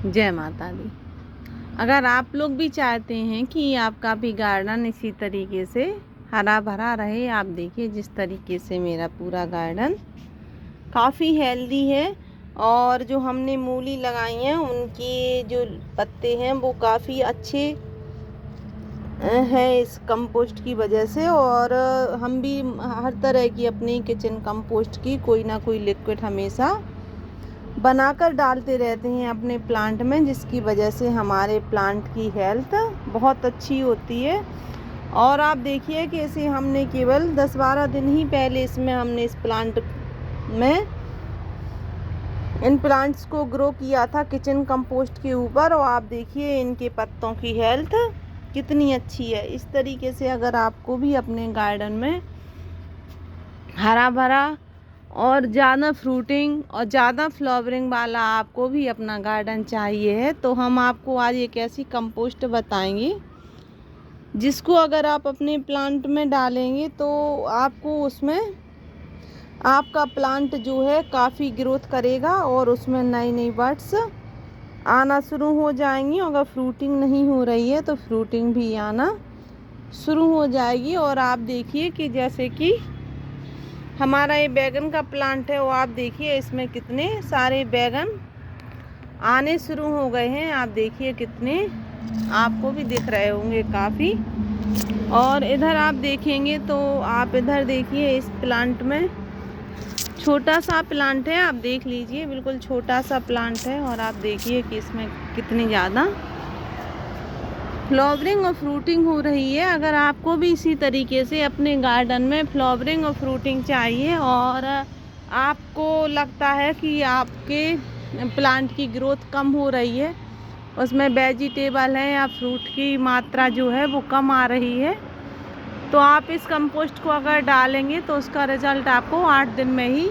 जय माता दी। अगर आप लोग भी चाहते हैं कि आपका भी गार्डन इसी तरीके से हरा भरा रहे, आप देखिए जिस तरीके से मेरा पूरा गार्डन काफ़ी हेल्दी है। और जो हमने मूली लगाई हैं उनके जो पत्ते हैं वो काफ़ी अच्छे हैं इस कंपोस्ट की वजह से। और हम भी हर तरह की अपनी किचन कंपोस्ट की कोई ना कोई लिक्विड हमेशा बनाकर डालते रहते हैं अपने प्लांट में, जिसकी वजह से हमारे प्लांट की हेल्थ बहुत अच्छी होती है। और आप देखिए कि इसे हमने केवल 10-12 दिन ही पहले हमने इस प्लांट में इन प्लांट्स को ग्रो किया था किचन कंपोस्ट के ऊपर। और आप देखिए इनके पत्तों की हेल्थ कितनी अच्छी है। इस तरीके से अगर आपको भी अपने गार्डन में हरा भरा और ज़्यादा फ्रूटिंग और ज़्यादा फ्लावरिंग वाला आपको भी अपना गार्डन चाहिए है, तो हम आपको आज एक ऐसी कंपोस्ट बताएंगे जिसको अगर आप अपने प्लांट में डालेंगे तो आपको उसमें आपका प्लांट जो है काफ़ी ग्रोथ करेगा और उसमें नई नई बड्स आना शुरू हो जाएंगी। अगर फ्रूटिंग नहीं हो रही है तो फ्रूटिंग भी आना शुरू हो जाएगी। और आप देखिए कि जैसे कि हमारा ये बैगन का प्लांट है, वो आप देखिए इसमें कितने सारे बैगन आने शुरू हो गए हैं। आप देखिए कितने आपको भी दिख रहे होंगे काफ़ी। और इधर आप देखेंगे तो आप इधर देखिए इस प्लांट में छोटा सा प्लांट है, आप देख लीजिए बिल्कुल छोटा सा प्लांट है। और आप देखिए कि इसमें कितनी ज़्यादा फ्लावरिंग और फ्रूटिंग हो रही है। अगर आपको भी इसी तरीके से अपने गार्डन में फ्लावरिंग और फ्रूटिंग चाहिए और आपको लगता है कि आपके प्लांट की ग्रोथ कम हो रही है, उसमें वेजिटेबल है या फ्रूट की मात्रा जो है वो कम आ रही है, तो आप इस कंपोस्ट को अगर डालेंगे तो उसका रिज़ल्ट आपको 8 दिन में ही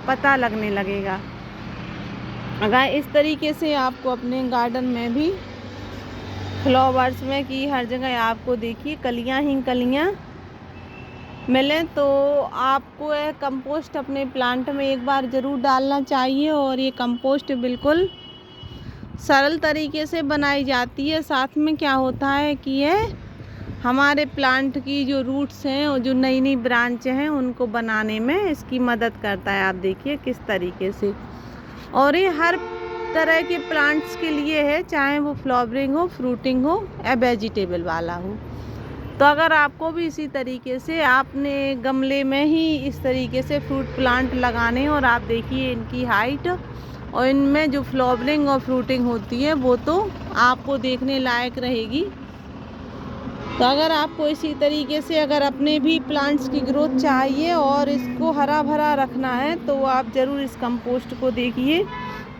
पता लगने लगेगा। अगर इस तरीके से आपको अपने गार्डन में भी फ्लावर्स में कि हर जगह आपको देखिए कलियां ही कलियां मिलें, तो आपको यह कंपोस्ट अपने प्लांट में एक बार ज़रूर डालना चाहिए। और ये कंपोस्ट बिल्कुल सरल तरीके से बनाई जाती है। साथ में क्या होता है कि ये हमारे प्लांट की जो रूट्स हैं और जो नई नई ब्रांच हैं उनको बनाने में इसकी मदद करता है। आप देखिए किस तरीके से। और ये हर तरह के प्लांट्स के लिए है, चाहे वो फ्लावरिंग हो, फ्रूटिंग हो या वेजिटेबल वाला हो। तो अगर आपको भी इसी तरीके से आपने गमले में ही इस तरीके से फ्रूट प्लांट लगाने और आप देखिए इनकी हाइट और इनमें जो फ्लावरिंग और फ्रूटिंग होती है वो तो आपको देखने लायक रहेगी। तो अगर आपको इसी तरीके से अगर अपने भी प्लांट्स की ग्रोथ चाहिए और इसको हरा भरा रखना है तो आप ज़रूर इस कंपोस्ट को देखिए,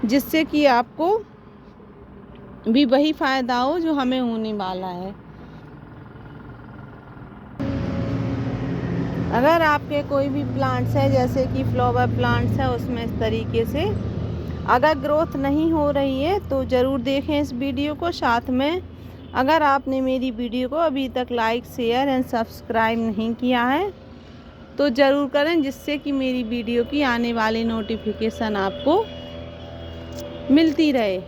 जिससे कि आपको भी वही फ़ायदा हो जो हमें होने वाला है। अगर आपके कोई भी प्लांट्स है जैसे कि फ्लावर प्लांट्स है, उसमें इस तरीके से अगर ग्रोथ नहीं हो रही है तो ज़रूर देखें इस वीडियो को। साथ में अगर आपने मेरी वीडियो को अभी तक लाइक, शेयर एंड सब्सक्राइब नहीं किया है तो ज़रूर करें, जिससे कि मेरी वीडियो की आने वाली नोटिफिकेशन आपको मिलती रहे।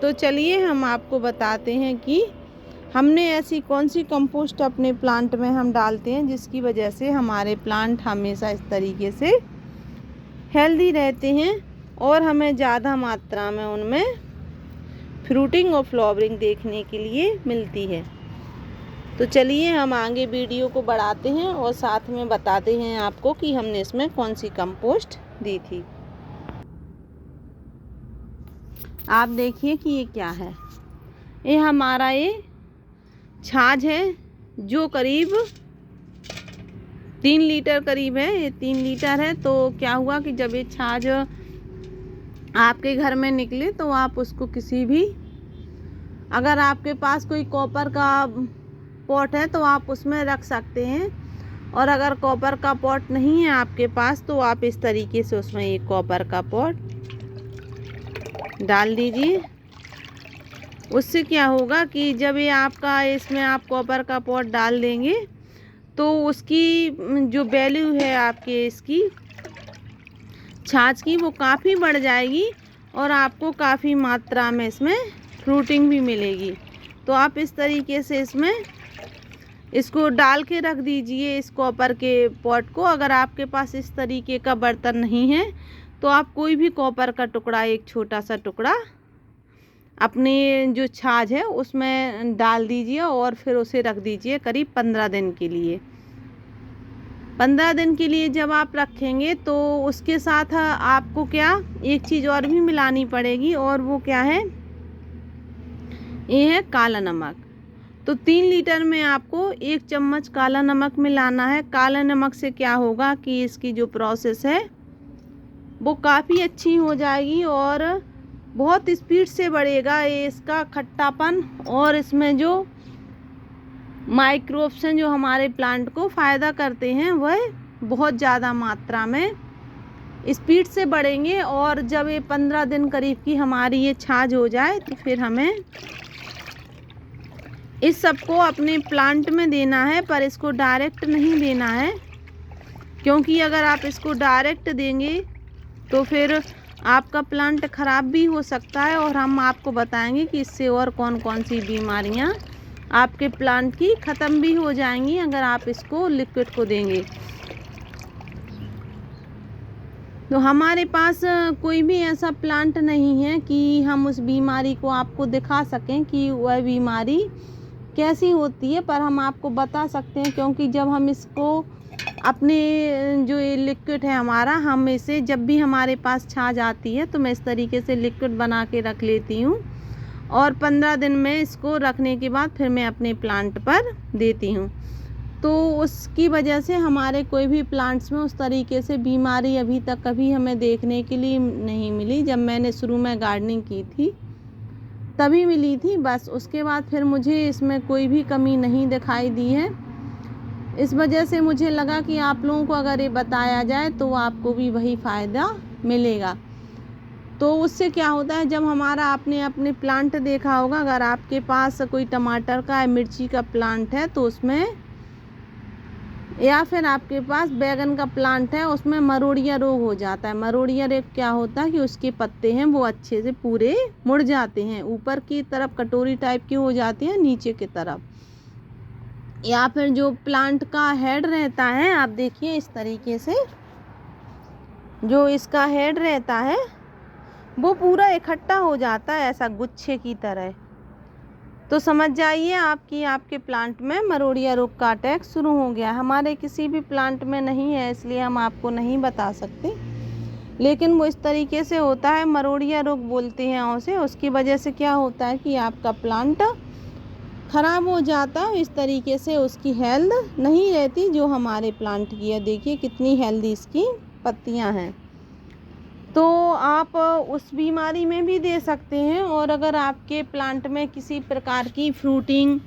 तो चलिए हम आपको बताते हैं कि हमने ऐसी कौन सी कंपोस्ट अपने प्लांट में हम डालते हैं जिसकी वजह से हमारे प्लांट हमेशा इस तरीके से हेल्दी रहते हैं और हमें ज़्यादा मात्रा में उनमें फ्रूटिंग और फ्लावरिंग देखने के लिए मिलती है। तो चलिए हम आगे वीडियो को बढ़ाते हैं और साथ में बताते हैं आपको कि हमने इसमें कौन सी कंपोस्ट दी थी। आप देखिए कि ये क्या है। ये हमारा ये छाछ है जो करीब 3 लीटर करीब है। ये 3 लीटर है। तो क्या हुआ कि जब ये छाछ आपके घर में निकले तो आप उसको किसी भी, अगर आपके पास कोई कॉपर का पॉट है तो आप उसमें रख सकते हैं। और अगर कॉपर का पॉट नहीं है आपके पास तो आप इस तरीके से उसमें एक कॉपर का पॉट डाल दीजिए। उससे क्या होगा कि जब ये आपका इसमें आप कॉपर का पॉट डाल देंगे तो उसकी जो वैल्यू है आपके इसकी छाछ की वो काफ़ी बढ़ जाएगी और आपको काफ़ी मात्रा में इसमें फ्रूटिंग भी मिलेगी। तो आप इस तरीके से इसको डाल के रख दीजिए इस कॉपर के पॉट को। अगर आपके पास इस तरीके का बर्तन नहीं है तो आप कोई भी कॉपर का टुकड़ा, एक छोटा सा टुकड़ा अपने जो छाछ है उसमें डाल दीजिए और फिर उसे रख दीजिए करीब 15 दिन के लिए। 15 दिन के लिए जब आप रखेंगे तो उसके साथ आपको क्या एक चीज़ और भी मिलानी पड़ेगी, और वो क्या है, ये है काला नमक। तो 3 लीटर में आपको 1 चम्मच काला नमक मिलाना है। काला नमक से क्या होगा कि इसकी जो प्रोसेस है वो काफ़ी अच्छी हो जाएगी और बहुत स्पीड से बढ़ेगा ये इसका खट्टापन, और इसमें जो माइक्रोब्स हैं जो हमारे प्लांट को फ़ायदा करते हैं वह बहुत ज़्यादा मात्रा में स्पीड से बढ़ेंगे। और जब ये 15 दिन करीब की हमारी ये छाछ हो जाए तो फिर हमें इस सबको अपने प्लांट में देना है, पर इसको डायरेक्ट नहीं देना है, क्योंकि अगर आप इसको डायरेक्ट देंगे तो फिर आपका प्लांट ख़राब भी हो सकता है। और हम आपको बताएंगे कि इससे और कौन कौन सी बीमारियां आपके प्लांट की ख़त्म भी हो जाएंगी अगर आप इसको लिक्विड को देंगे। तो हमारे पास कोई भी ऐसा प्लांट नहीं है कि हम उस बीमारी को आपको दिखा सकें कि वह बीमारी कैसी होती है, पर हम आपको बता सकते हैं, क्योंकि जब हम इसको अपने जो ये लिक्विड है हमारा, हम इसे जब भी हमारे पास छाछ आती है तो मैं इस तरीके से लिक्विड बना के रख लेती हूँ और 15 दिन में इसको रखने के बाद फिर मैं अपने प्लांट पर देती हूँ। तो उसकी वजह से हमारे कोई भी प्लांट्स में उस तरीके से बीमारी अभी तक कभी हमें देखने के लिए नहीं मिली। जब मैंने शुरू में गार्डनिंग की थी तभी मिली थी, बस उसके बाद फिर मुझे इसमें कोई भी कमी नहीं दिखाई दी है। इस वजह से मुझे लगा कि आप लोगों को अगर ये बताया जाए तो आपको भी वही फ़ायदा मिलेगा। तो उससे क्या होता है, जब हमारा आपने अपने प्लांट देखा होगा, अगर आपके पास कोई टमाटर का या मिर्ची का प्लांट है तो उसमें, या फिर आपके पास बैगन का प्लांट है उसमें मरोड़िया रोग हो जाता है। मरोड़िया रोग क्या होता है कि उसके पत्ते हैं वो अच्छे से पूरे मुड़ जाते हैं, ऊपर की तरफ कटोरी टाइप की हो जाती है, नीचे की तरफ। या फिर जो प्लांट का हेड रहता है, आप देखिए इस तरीके से जो इसका हेड रहता है वो पूरा इकट्ठा हो जाता है ऐसा गुच्छे की तरह। तो समझ जाइए आपके प्लांट में मरोड़िया रोग का अटैक शुरू हो गया। हमारे किसी भी प्लांट में नहीं है इसलिए हम आपको नहीं बता सकते, लेकिन वो इस तरीके से होता है, मरोड़िया रोग बोलते हैं उसे। उसकी वजह से क्या होता है कि आपका प्लांट ख़राब हो जाता है, इस तरीके से उसकी हेल्थ नहीं रहती जो हमारे प्लांट की है। देखिए कितनी हेल्दी इसकी पत्तियां हैं। तो आप उस बीमारी में भी दे सकते हैं। और अगर आपके प्लांट में किसी प्रकार की फ्रूटिंग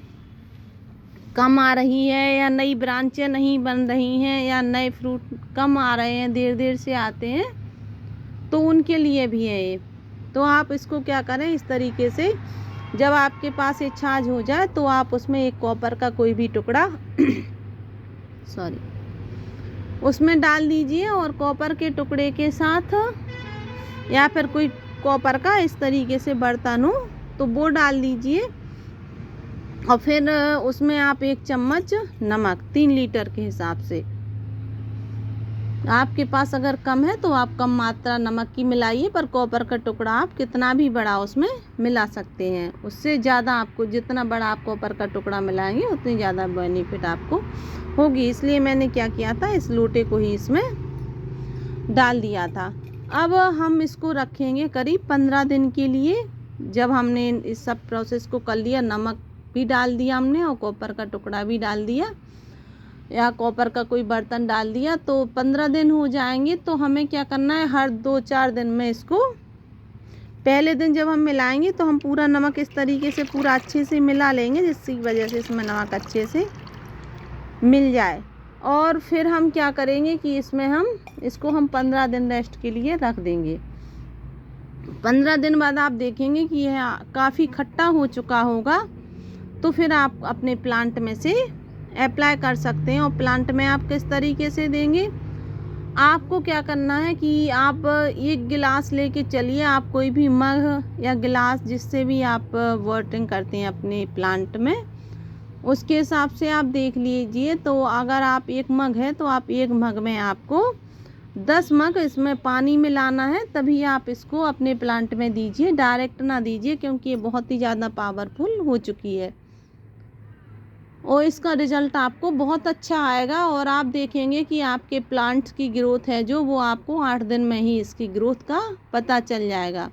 कम आ रही है या नई ब्रांचें नहीं बन रही हैं या नए फ्रूट कम आ रहे हैं, देर देर से आते हैं, तो उनके लिए भी है ये। तो आप इसको क्या करें, इस तरीके से जब आपके पास ये छाछ हो जाए तो आप उसमें एक कॉपर का कोई भी टुकड़ा उसमें डाल दीजिए और कॉपर के टुकड़े के साथ या फिर कोई कॉपर का इस तरीके से बर्तन हो तो वो डाल दीजिए। और फिर उसमें आप 1 चम्मच नमक 3 लीटर के हिसाब से, आपके पास अगर कम है तो आप कम मात्रा नमक की मिलाइए, पर कॉपर का टुकड़ा आप कितना भी बड़ा उसमें मिला सकते हैं। उससे ज़्यादा आपको, जितना बड़ा आप कॉपर का टुकड़ा मिलाएंगे उतनी ज़्यादा बेनिफिट आपको होगी। इसलिए मैंने क्या किया था, इस लोटे को ही इसमें डाल दिया था। अब हम इसको रखेंगे करीब 15 दिन के लिए। जब हमने इस सब प्रोसेस को कर लिया, नमक भी डाल दिया हमने और कॉपर का टुकड़ा भी डाल दिया या कॉपर का कोई बर्तन डाल दिया, तो 15 दिन हो जाएंगे। तो हमें क्या करना है, हर 2-4 दिन में इसको, पहले दिन जब हम मिलाएंगे तो हम पूरा नमक इस तरीके से पूरा अच्छे से मिला लेंगे, जिसकी वजह से इसमें नमक अच्छे से मिल जाए। और फिर हम क्या करेंगे कि इसमें इसको हम 15 दिन रेस्ट के लिए रख देंगे। 15 दिन बाद आप देखेंगे कि यह काफ़ी खट्टा हो चुका होगा, तो फिर आप अपने प्लांट में से अप्लाई कर सकते हैं। और प्लांट में आप किस तरीके से देंगे, आपको क्या करना है कि आप एक गिलास लेके चलिए, आप कोई भी मग या गिलास जिससे भी आप वाटरिंग करते हैं अपने प्लांट में, उसके हिसाब से आप देख लीजिए। तो अगर आप एक मग है तो आप एक मग में आपको 10 मग इसमें पानी मिलाना है, तभी आप इसको अपने प्लांट में दीजिए, डायरेक्ट ना दीजिए क्योंकि ये बहुत ही ज़्यादा पावरफुल हो चुकी है और इसका रिज़ल्ट आपको बहुत अच्छा आएगा और आप देखेंगे कि आपके प्लांट्स की ग्रोथ है जो वो आपको 8 दिन में ही इसकी ग्रोथ का पता चल जाएगा।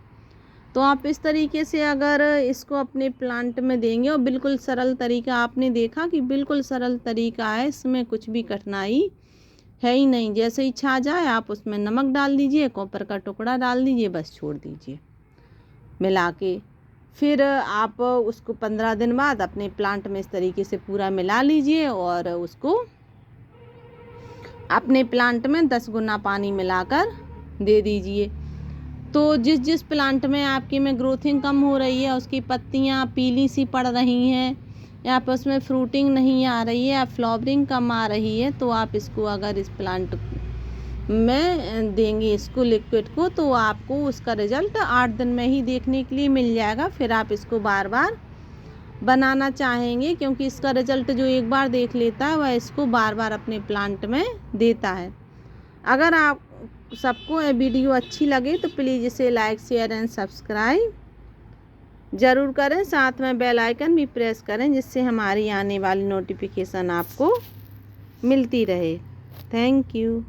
तो आप इस तरीके से अगर इसको अपने प्लांट में देंगे, और बिल्कुल सरल तरीका, आपने देखा कि बिल्कुल सरल तरीका है, इसमें कुछ भी कठिनाई है ही नहीं। जैसे ही छा जाए आप उसमें नमक डाल दीजिए, कॉपर का टुकड़ा डाल दीजिए, बस छोड़ दीजिए मिला के। फिर आप उसको 15 दिन बाद अपने प्लांट में इस तरीके से पूरा मिला लीजिए और उसको अपने प्लांट में 10 गुना पानी मिलाकर दे दीजिए। तो जिस प्लांट में आपकी में ग्रोथिंग कम हो रही है, उसकी पत्तियां पीली सी पड़ रही हैं या पर उसमें फ्रूटिंग नहीं आ रही है या फ्लावरिंग कम आ रही है, तो आप इसको अगर इस प्लांट में देंगे इसको लिक्विड को, तो आपको उसका रिज़ल्ट 8 दिन में ही देखने के लिए मिल जाएगा। फिर आप इसको बार बार बनाना चाहेंगे क्योंकि इसका रिज़ल्ट जो एक बार देख लेता है वह इसको बार बार अपने प्लांट में देता है। अगर आप सबको ये वीडियो अच्छी लगे तो प्लीज़ इसे लाइक, शेयर एंड सब्सक्राइब ज़रूर करें, साथ में बेल आइकन भी प्रेस करें जिससे हमारी आने वाली नोटिफिकेशन आपको मिलती रहे। Thank you.